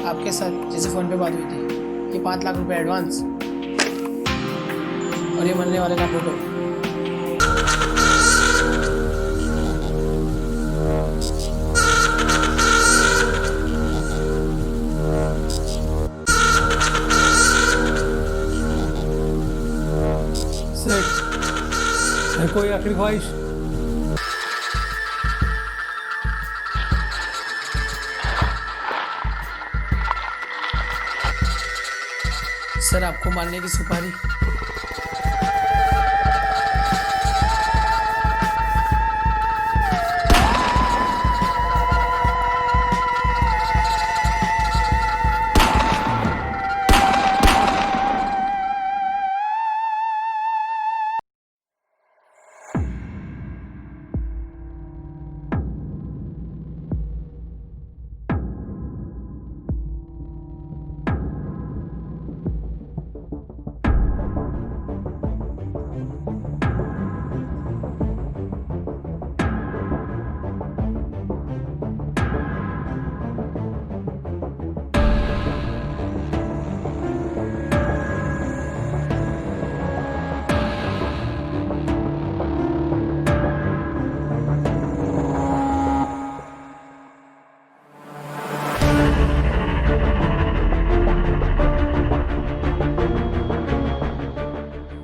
आपके साथ जैसे फ़ोन पे बात हुई थी, ये 5 लाख रुपए एडवांस और ये मरने वाले का फोटो। है कोई आखिरी ख्वाहिश? सर आपको मारने की सुपारी।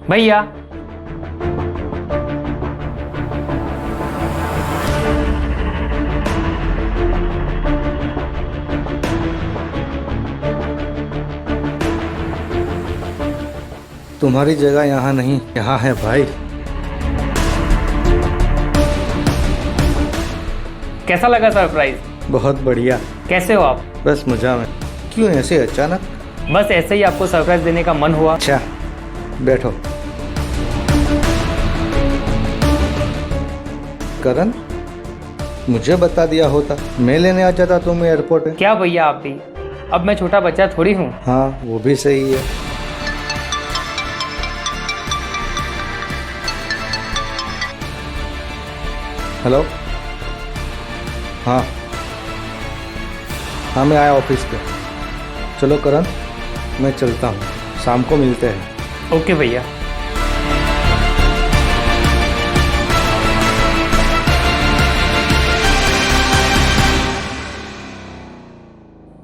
भैया तुम्हारी जगह यहाँ नहीं, यहाँ है भाई। कैसा लगा सरप्राइज? बहुत बढ़िया। कैसे हो आप? बस मजा में। क्यों ऐसे अचानक? बस ऐसे ही आपको सरप्राइज देने का मन हुआ। अच्छा बैठो। करण, मुझे बता दिया होता, मैं लेने आ जाता तुम्हें एयरपोर्ट में। क्या भैया आप भी, अब मैं छोटा बच्चा थोड़ी हूँ। हाँ वो भी सही है। हेलो। हाँ हाँ मैं आया ऑफिस पे। चलो करण, मैं चलता हूँ, शाम को मिलते हैं। ओके भैया।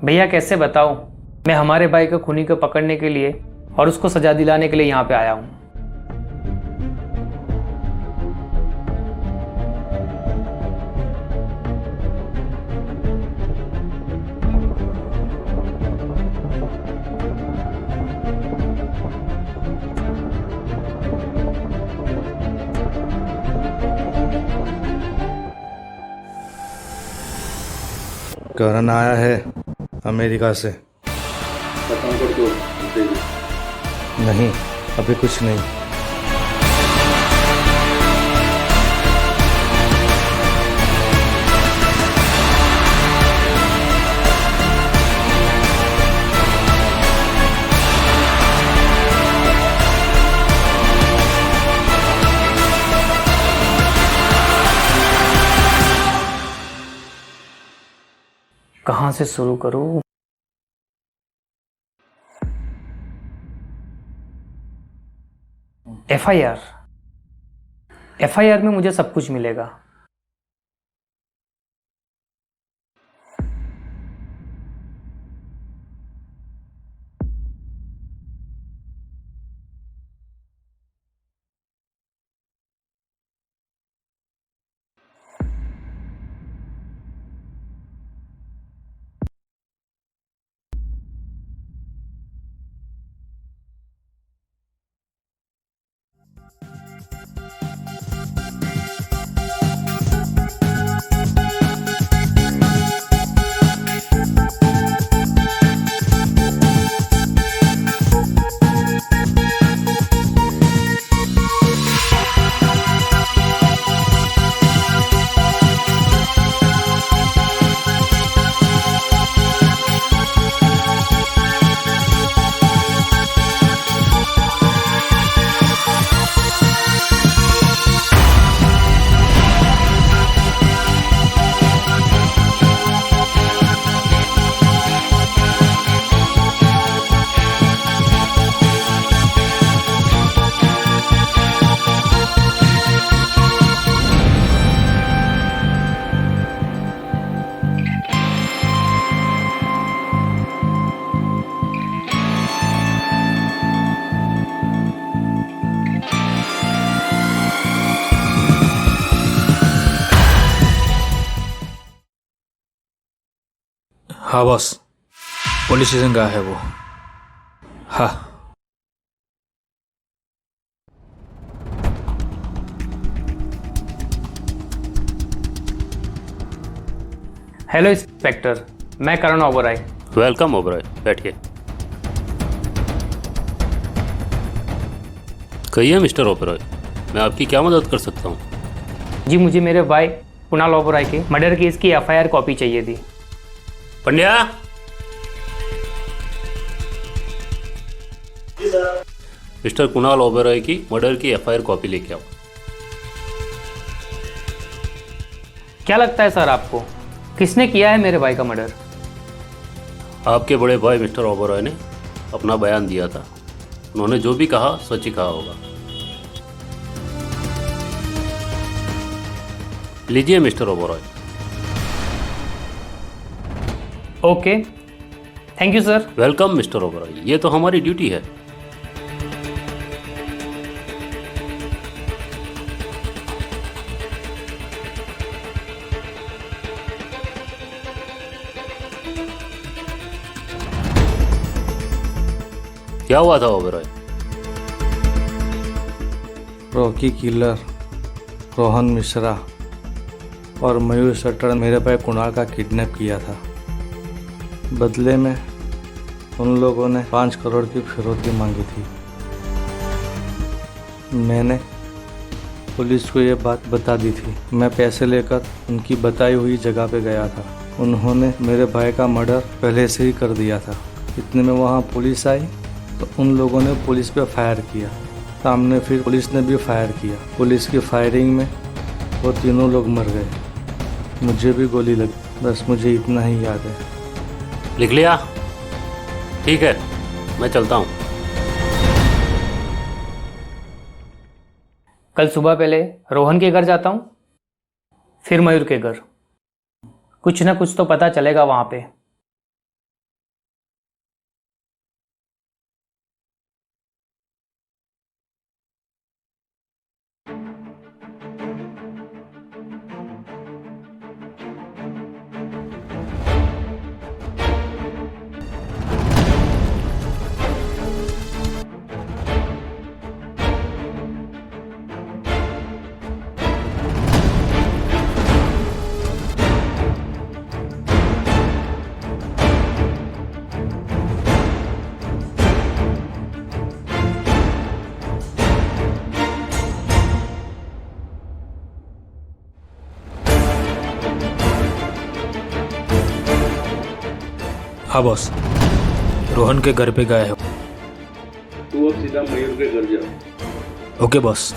भैया कैसे बताऊं, मैं हमारे भाई को खूनी को पकड़ने के लिए और उसको सजा दिलाने के लिए यहाँ पे आया हूँ। करण आया है अमेरिका से। नहीं अभी कुछ नहीं। कहाँ से शुरू करूँ? एफआईआर। एफआईआर में मुझे सब कुछ मिलेगा। हाँ बॉस, पुलिस स्टेशन गया है वो। हाँ। हेलो इंस्पेक्टर, मैं करण ओबराय। वेलकम ओबराय, बैठिए। कहिए मिस्टर ओबराय, मैं आपकी क्या मदद कर सकता हूँ? जी, मुझे मेरे भाई कुणाल ओबराय के मर्डर केस की एफआईआर कॉपी चाहिए थी। पंड्या, मिस्टर कुणाल ओबराय की मर्डर की एफआईआर कॉपी लेके आओ। क्या लगता है सर आपको, किसने किया है मेरे भाई का मर्डर? आपके बड़े भाई मिस्टर ओबराय ने अपना बयान दिया था। उन्होंने जो भी कहा सच ही कहा होगा। लीजिए mister Oberoi. Okay, thank you sir. Welcome mister Oberoi, ये तो हमारी ड्यूटी है। क्या हुआ था ओबराय? रॉकी किलर रोहन मिश्रा और मयूर शटर मेरे भाई कुणाल का किडनैप किया था। बदले में उन लोगों ने 5 करोड़ की फिरौती मांगी थी। मैंने पुलिस को ये बात बता दी थी। मैं पैसे लेकर उनकी बताई हुई जगह पे गया था। उन्होंने मेरे भाई का मर्डर पहले से ही कर दिया था। इतने में वहाँ पुलिस आई तो उन लोगों ने पुलिस पे फायर किया। सामने फिर पुलिस ने भी फायर किया। पुलिस की फायरिंग में वो तीनों लोग मर गए। मुझे भी गोली लगी। बस मुझे इतना ही याद है। लिख लिया? ठीक है, मैं चलता हूँ। कल सुबह पहले रोहन के घर जाता हूँ, फिर मयूर के घर। कुछ ना कुछ तो पता चलेगा वहाँ पे। हाँ बॉस, रोहन के घर पे गए हो। तू अब सीधा मयूर के घर जा। Okay boss.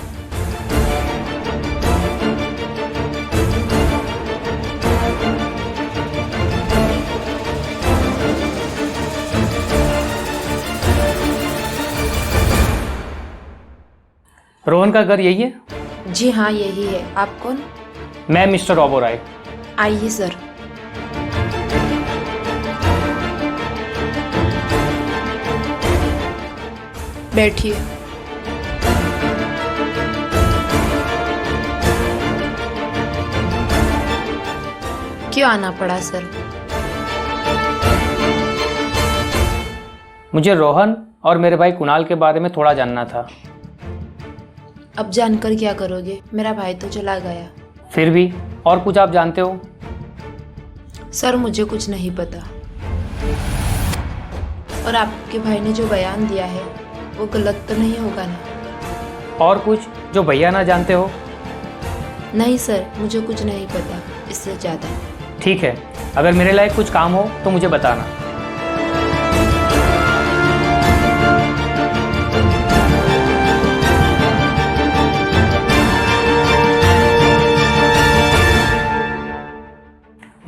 रोहन का घर यही है? जी हाँ, यही है। आप कौन? मैं मिस्टर ओबराय। आइए सर। बैठिए। क्यों आना पड़ा सर? मुझे रोहन और मेरे भाई कुणाल के बारे में थोड़ा जानना था। अब जानकर क्या करोगे? मेरा भाई तो चला गया। फिर भी और कुछ आप जानते हो? सर मुझे कुछ नहीं पता। और आपके भाई ने जो बयान दिया है वो गलत तो नहीं होगा ना? और कुछ जो भैया ना जानते हो? नहीं सर, मुझे कुछ नहीं पता इससे ज़्यादा। ठीक है, अगर मेरे लायक कुछ काम हो तो मुझे बताना।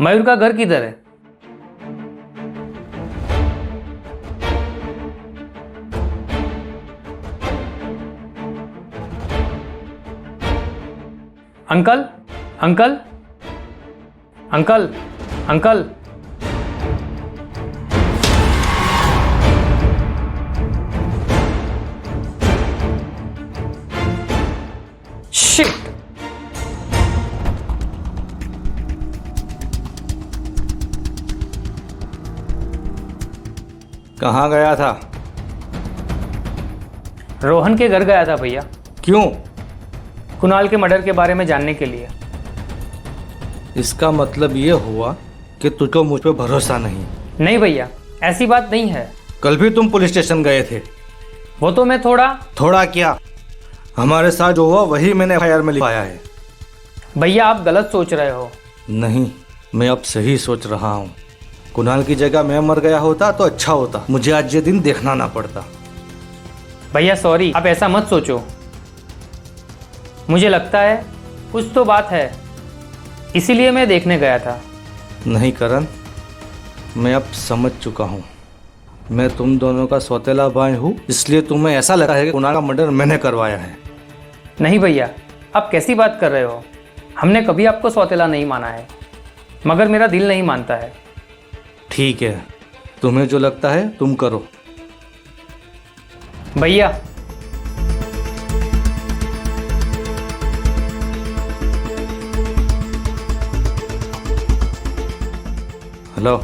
मयूर का घर किधर है? Uncle, uncle, uncle, uncle. Shit! कहाँ गया था? रोहन के घर गया था भैया, क्यों? कुणाल के मर्डर के बारे में जानने के लिए। इसका मतलब ये हुआ कि तुझको मुझ पे भरोसा नहीं। नहीं भैया, ऐसी बात नहीं है। कल भी तुम पुलिस स्टेशन गए थे। वो तो मैं थोड़ा क्या, हमारे साथ जो हुआ वही मैंने एफआईआर में लिखाया है। भैया आप गलत सोच रहे हो। नहीं, मैं अब सही सोच रहा हूँ। कुणाल की जगह मैं मर गया होता तो अच्छा होता, मुझे आज ये दिन देखना ना पड़ता। भैया सॉरी, आप ऐसा मत सोचो। मुझे लगता है कुछ तो बात है, इसीलिए मैं देखने गया था। नहीं करण, मैं अब समझ चुका हूँ। मैं तुम दोनों का सौतेला भाई हूँ, इसलिए तुम्हें ऐसा लगा है कि कुणाल का मर्डर मैंने करवाया है। नहीं भैया, आप कैसी बात कर रहे हो? हमने कभी आपको सौतेला नहीं माना है, मगर मेरा दिल नहीं मानता है। ठीक है, तुम्हें जो लगता है तुम करो। भैया हेलो,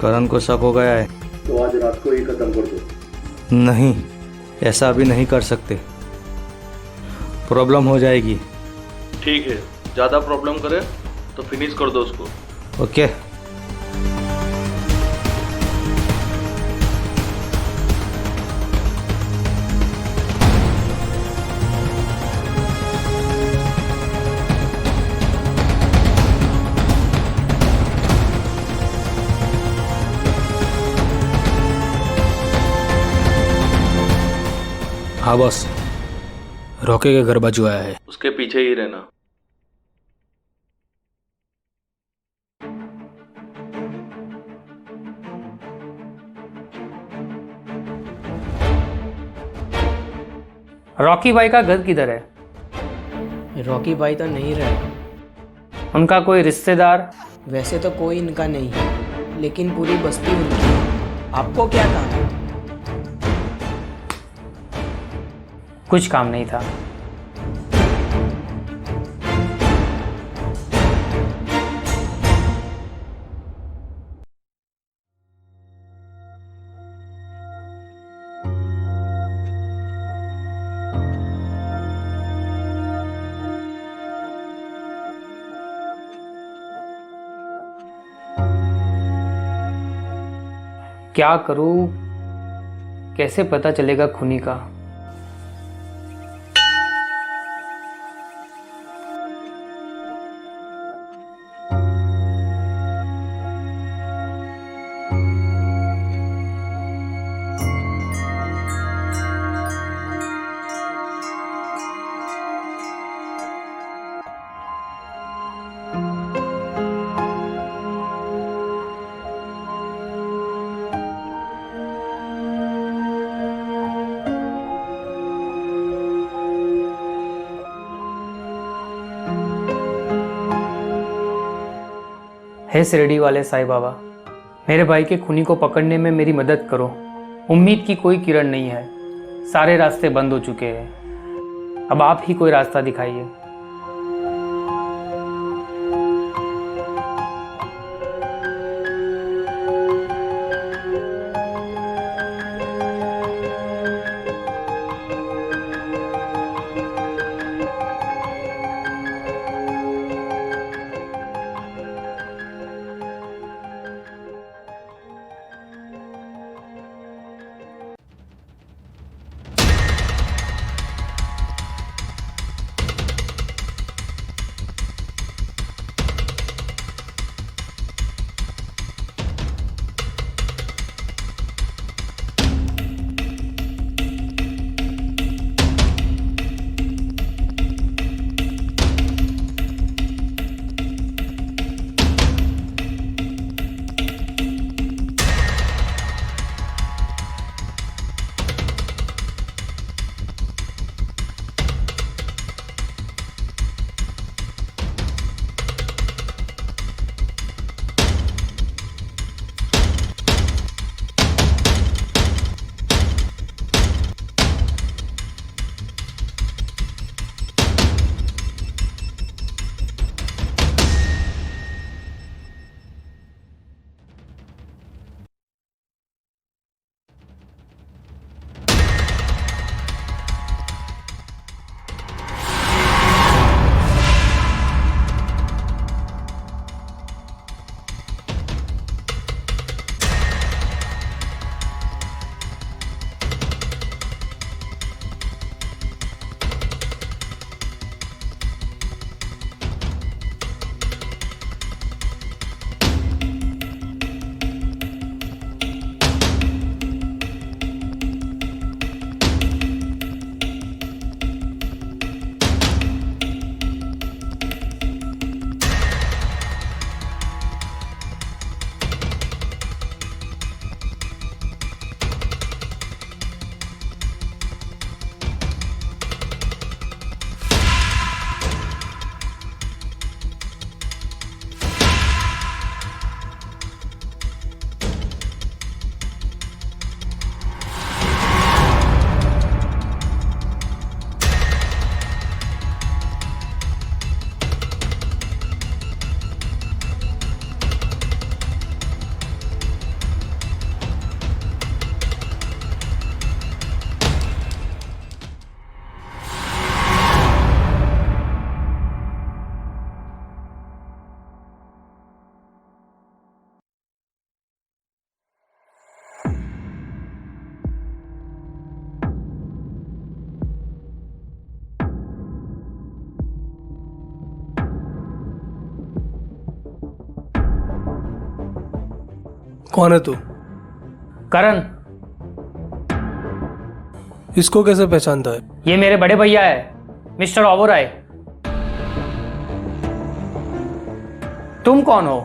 करण को शक हो गया है। तो आज रात को ही खत्म कर दो। नहीं, ऐसा अभी नहीं कर सकते, प्रॉब्लम हो जाएगी। ठीक है, ज़्यादा प्रॉब्लम करे तो फिनिश कर दो उसको। ओके। हाँ बॉस, रॉकी के घर बाजू आया है। उसके पीछे ही रहना। रॉकी भाई का घर किधर है? रॉकी भाई तो नहीं रहे। उनका कोई रिश्तेदार? वैसे तो कोई इनका नहीं है, लेकिन पूरी बस्ती उनकी है। आपको क्या काम है? कुछ काम नहीं था। क्या करूं? कैसे पता चलेगा खूनी का? हे शिरडी वाले साईं बाबा, मेरे भाई के खूनी को पकड़ने में मेरी मदद करो। उम्मीद की कोई किरण नहीं है, सारे रास्ते बंद हो चुके हैं। अब आप ही कोई रास्ता दिखाइए। कौन है तू? करण, इसको कैसे पहचानता है? ये मेरे बड़े भैया है, मिस्टर ओबरॉय। तुम कौन हो?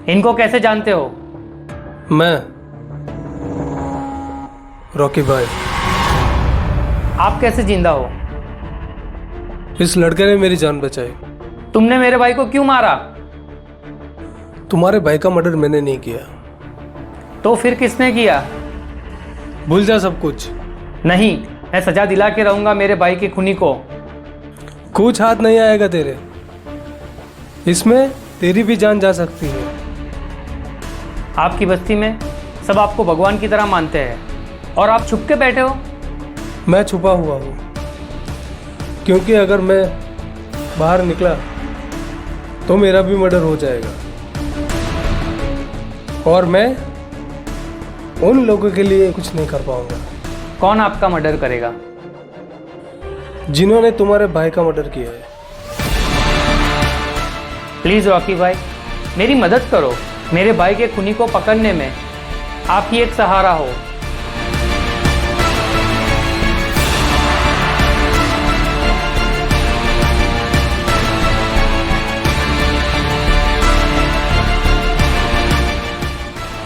इनको कैसे जानते हो? मैं रॉकी भाई। आप कैसे जिंदा हो? इस लड़के ने मेरी जान बचाई। तुमने मेरे भाई को क्यों मारा? तुम्हारे भाई का मर्डर मैंने नहीं किया। तो फिर किसने किया? भूल जा सब कुछ। नहीं, मैं सजा दिला के रहूंगा मेरे भाई के खूनी को। कुछ हाथ नहीं आएगा तेरे। इसमें तेरी भी जान जा सकती है। आपकी बस्ती में सब आपको भगवान की तरह मानते हैं और आप छुप के बैठे हो। मैं छुपा हुआ हूँ क्योंकि अगर मैं बाहर निकला तो मेरा भी मर्डर हो जाएगा और मैं उन लोगों के लिए कुछ नहीं कर पाऊंगा। कौन आपका मर्डर करेगा? जिन्होंने तुम्हारे भाई का मर्डर किया है। प्लीज रॉकी भाई, मेरी मदद करो। मेरे भाई के खूनी को पकड़ने में आप ही एक सहारा हो।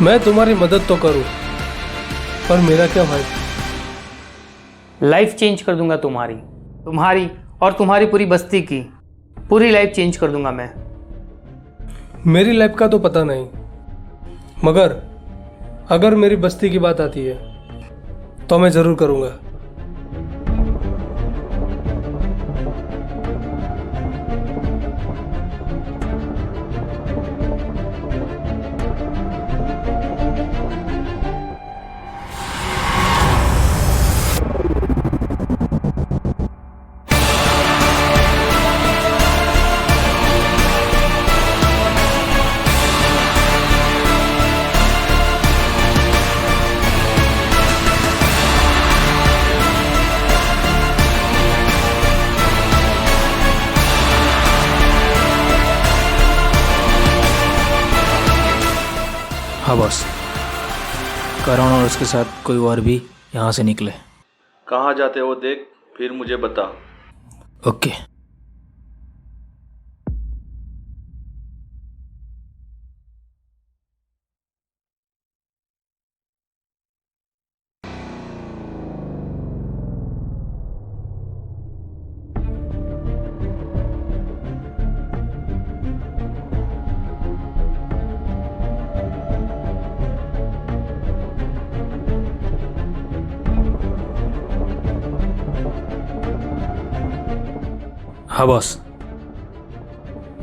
मैं तुम्हारी मदद तो करूं, पर मेरा क्या भाई? लाइफ चेंज कर दूंगा तुम्हारी और तुम्हारी पूरी बस्ती की। पूरी लाइफ चेंज कर दूंगा मैं। मेरी लाइफ का तो पता नहीं, मगर अगर मेरी बस्ती की बात आती है तो मैं जरूर करूंगा। हाँ बॉस, करण और उसके साथ कोई और भी यहाँ से निकले। कहाँ जाते हो देख, फिर मुझे बता। ओके। हाँ बॉस,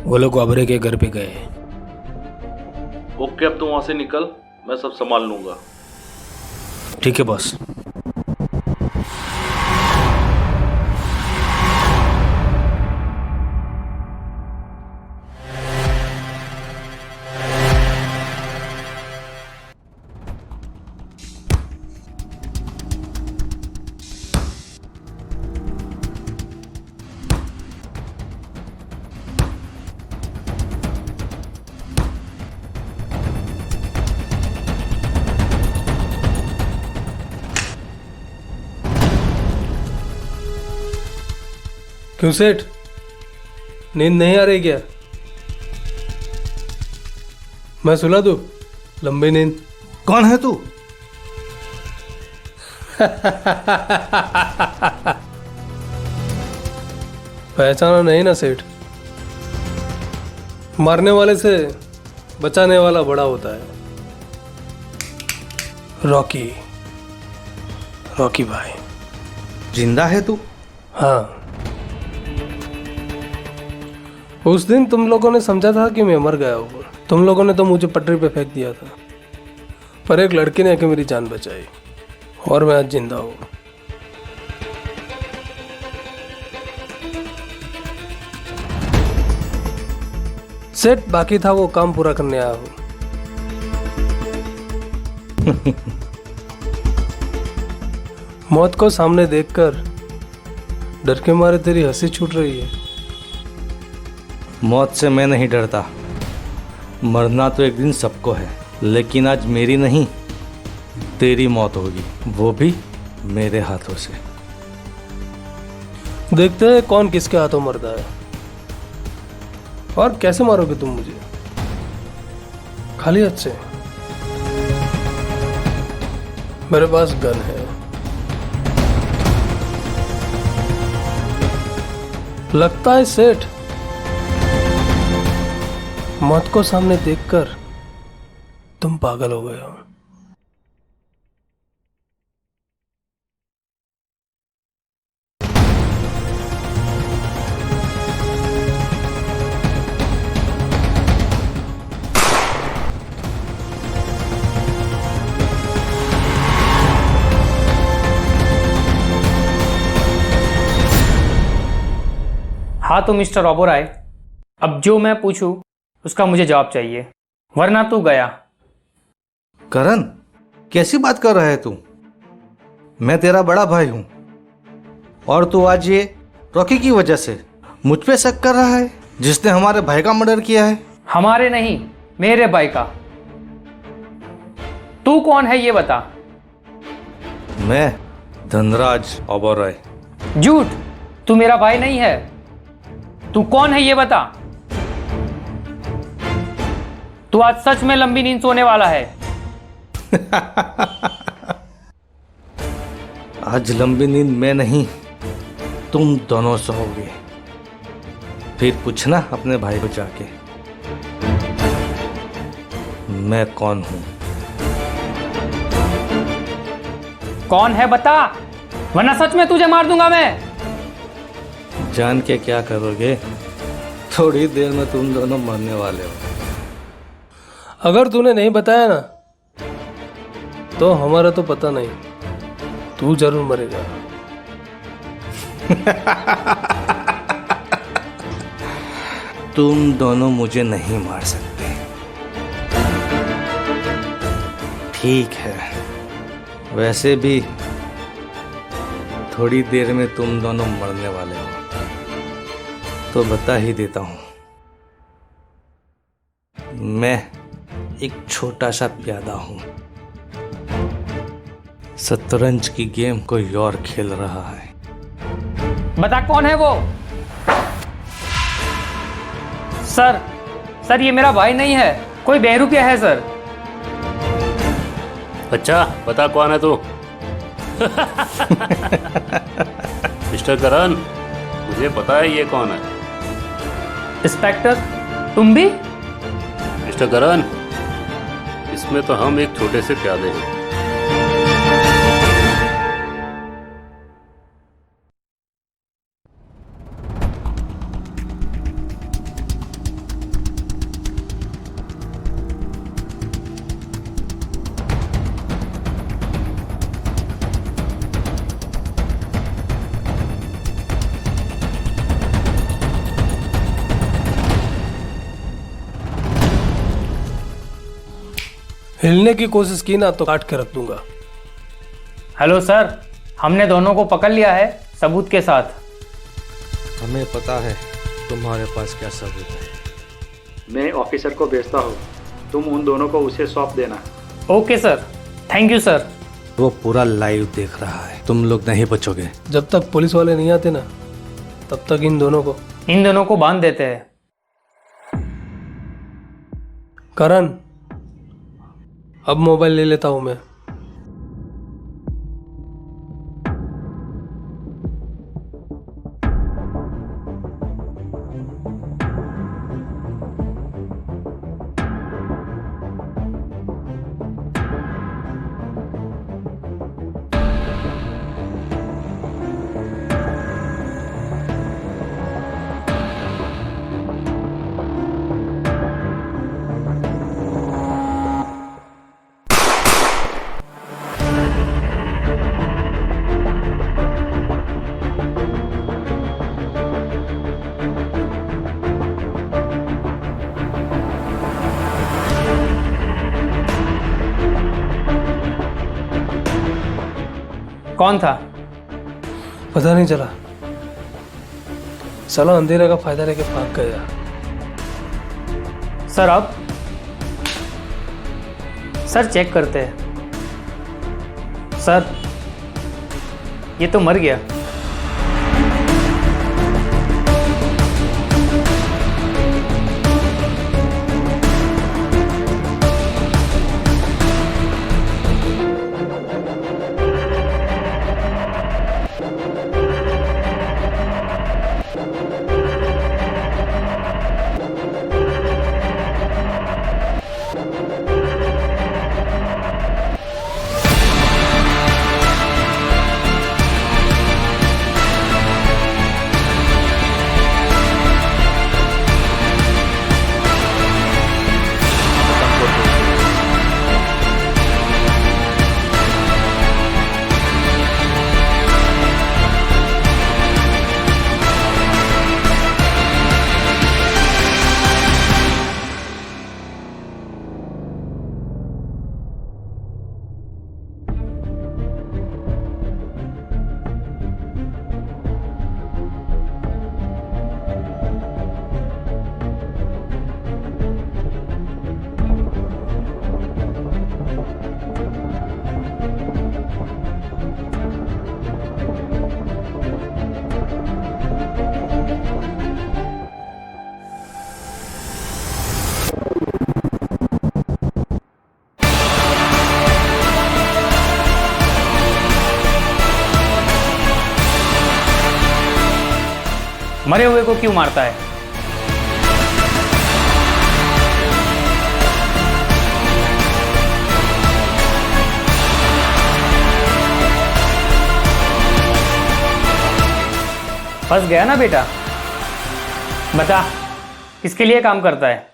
वो लोग ओबरॉय के घर पे गए। ओके, अब तो वहाँ से निकल, मैं सब संभाल लूँगा। ठीक है बॉस। क्यों सेठ, नींद नहीं आ रही क्या? मैं सुला दूं लंबी नींद? कौन है तू? पहचाना नहीं ना सेठ? मारने वाले से बचाने वाला बड़ा होता है। रॉकी, रॉकी भाई। जिंदा है तू? हाँ, उस दिन तुम लोगों ने समझा था कि मैं मर गया हूँ। तुम लोगों ने तो मुझे पटरी पे फेंक दिया था, पर एक लड़की ने आके मेरी जान बचाई और मैं आज जिंदा हूँ। सेठ, बाकी था वो काम पूरा करने आया हूँ। मौत को सामने देखकर डर के मारे तेरी हंसी छूट रही है। मौत से मैं नहीं डरता, मरना तो एक दिन सबको है, लेकिन आज मेरी नहीं तेरी मौत होगी, वो भी मेरे हाथों से। देखते हैं कौन किसके हाथों मरता है। और कैसे मारोगे तुम मुझे? खाली हाथ से? मेरे पास गन है। लगता है सेठ, मौत को सामने देखकर तुम पागल हो गए हो। हाँ तो मिस्टर ओबेरॉय, अब जो मैं पूछूं उसका मुझे जवाब चाहिए, वरना तू गया। करण, कैसी बात कर रहा है तू? मैं तेरा बड़ा भाई हूं और तू आज ये रॉकी की वजह से मुझ पे शक कर रहा है, जिसने हमारे भाई का मर्डर किया है। हमारे नहीं, मेरे भाई का। तू कौन है ये बता। मैं धनराज ओबेरॉय। झूठ, तू मेरा भाई नहीं है। तू कौन है ये बता। तू आज सच में लंबी नींद सोने वाला है। आज लंबी नींद मैं नहीं, तुम दोनों सोओगे। फिर पूछना अपने भाई को जाके मैं कौन हूं। कौन है बता, वरना सच में तुझे मार दूंगा मैं। जान के क्या करोगे? थोड़ी देर में तुम दोनों मरने वाले हो। अगर तूने नहीं बताया ना तो हमारा तो पता नहीं, तू जरूर मरेगा। तुम दोनों मुझे नहीं मार सकते। ठीक है, वैसे भी थोड़ी देर में तुम दोनों मरने वाले हो, तो बता ही देता हूं। मैं एक छोटा सा प्यादा हूं, शतरंज की गेम कोई और खेल रहा है। बता कौन है वो। सर ये मेरा भाई नहीं है, कोई बहरूपिया है सर। अच्छा, बता कौन है तू। मिस्टर करण, मुझे पता है ये कौन है। इंस्पेक्टर, तुम भी? मिस्टर करण, इसमें तो हम एक छोटे से प्यादे हैं। हिलने की कोशिश की ना तो काट के रख दूंगा। हेलो सर, हमने दोनों को पकड़ लिया है सबूत के साथ। हमें पता है तुम्हारे पास क्या सबूत है। मैं ऑफिसर को भेजता हूँ, तुम उन दोनों को उसे सौंप देना। Okay sir, thank you sir. वो पूरा लाइव देख रहा है, तुम लोग नहीं बचोगे। जब तक पुलिस वाले नहीं आते ना तब तक इन दोनों को बांध देते हैं। करण, अब मोबाइल ले लेता हूं मैं। कौन था? पता नहीं चला, साला अंधेरे का फायदा लेके भाग गया। सर अब सर चेक करते हैं। सर ये तो मर गया। मरे हुए को क्यों मारता है? फंस गया ना बेटा? बता किसके लिए काम करता है?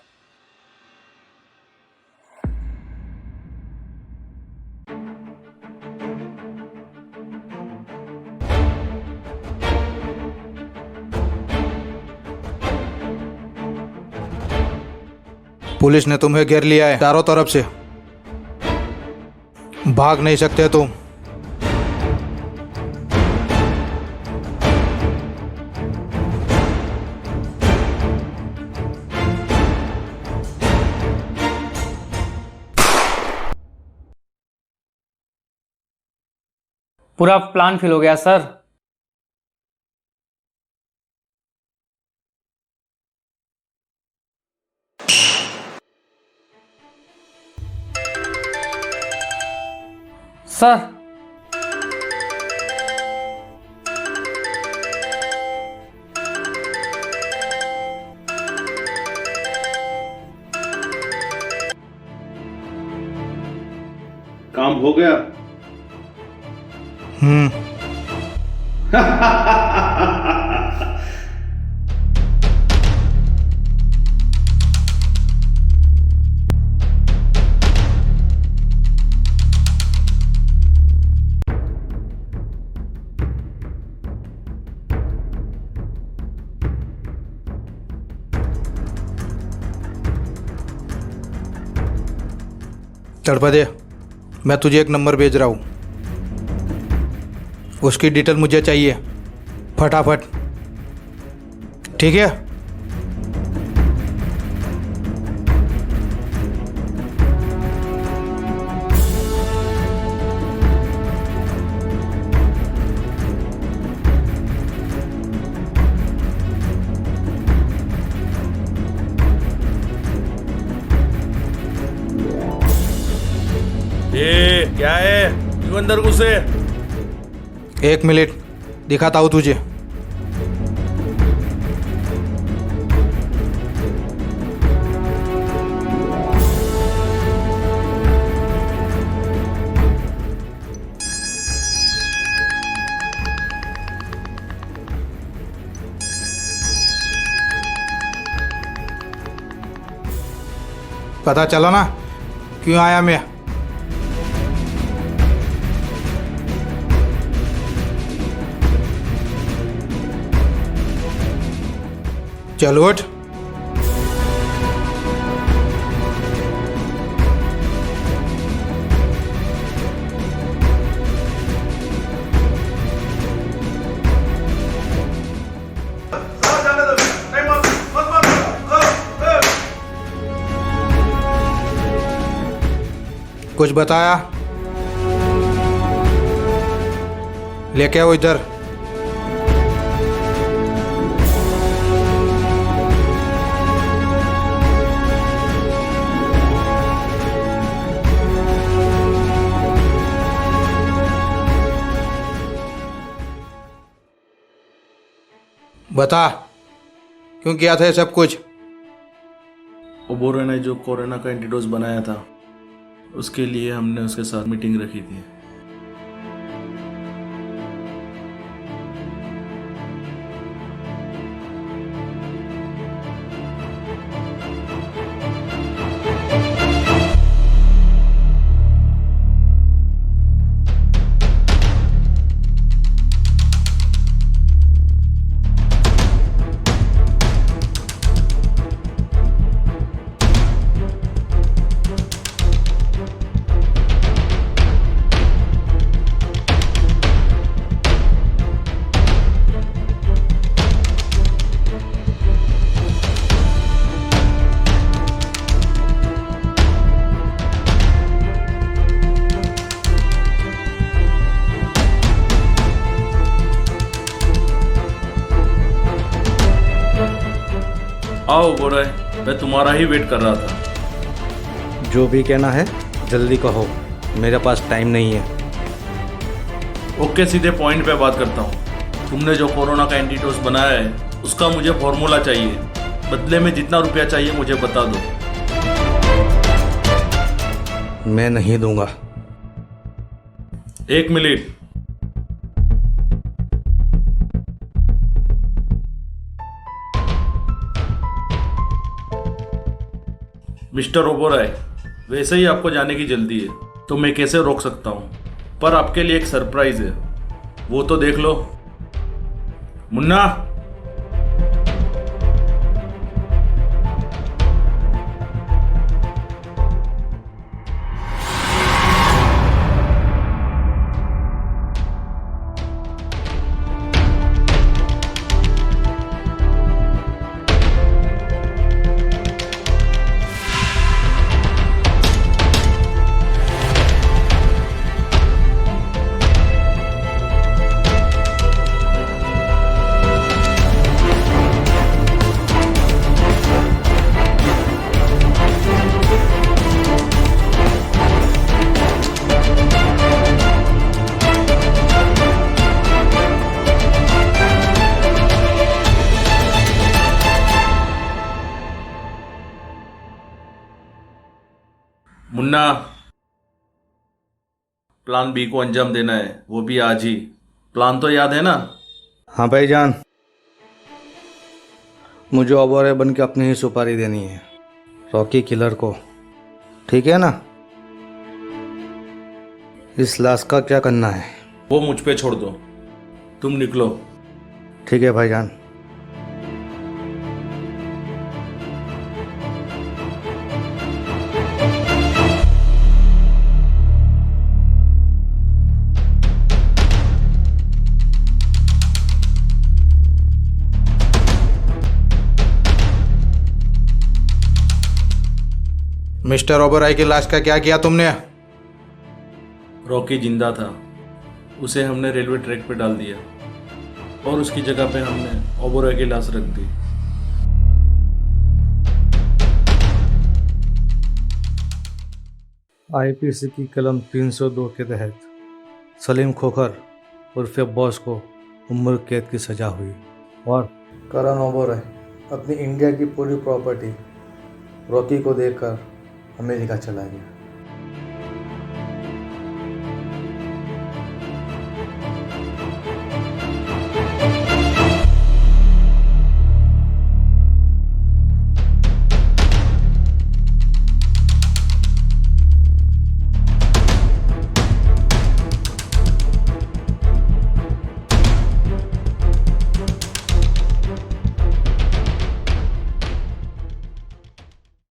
पुलिस ने तुम्हें घेर लिया है चारों तरफ से, भाग नहीं सकते तुम। पूरा प्लान फेल हो गया सर। सर काम हो गया। तड़पदे, मैं तुझे एक नंबर भेज रहा हूँ, उसकी डिटेल मुझे चाहिए फटाफट, ठीक है? ये क्या है? क्यों अंदर घुसे? एक मिनट दिखाता हूँ तुझे। पता चला ना क्यों आया मैं? चल उठ। कुछ बताया? लेके आओ इधर। बता, क्यों किया था ये सब कुछ? ओबोरॉय ने जो कोरोना का एंटीडोज बनाया था, उसके लिए हमने उसके साथ मीटिंग रखी थी। आओ ओबोरॉय, मैं तुम्हारा ही वेट कर रहा था। जो भी कहना है जल्दी कहो, मेरे पास टाइम नहीं है। ओके, सीधे पॉइंट पे बात करता हूँ। तुमने जो कोरोना का एंटीडोज बनाया है, उसका मुझे फॉर्मूला चाहिए। बदले में जितना रुपया चाहिए मुझे बता दो। मैं नहीं दूंगा। 1 मिनट। मिस्टर ओबोरॉय, वैसे ही आपको जाने की जल्दी है, तो मैं कैसे रोक सकता हूँ? पर आपके लिए एक सरप्राइज है, वो तो देख लो। मुन्ना, मुन्ना, प्लान बी को अंजाम देना है, वो भी आज ही। प्लान तो याद है ना? हाँ भाईजान, मुझे ओबोरॉय बन के अपनी ही सुपारी देनी है रॉकी किलर को, ठीक है ना? इस लाश का क्या करना है? वो मुझ पे छोड़ दो, तुम निकलो। ठीक है भाईजान। मिस्टर ओबोरॉय की लाश का क्या किया तुमने? रॉकी जिंदा था, उसे हमने रेलवे ट्रैक पे डाल दिया और उसकी जगह पे हमने ओबोरॉय की लाश रख दी। आईपीसी की कलम 302 के तहत सलीम खोखर उर्फ बॉस को उम्र कैद की सजा हुई और करण ओबोरॉय अपनी इंडिया की पूरी प्रॉपर्टी रॉकी को देकर अमेरिका चला गया।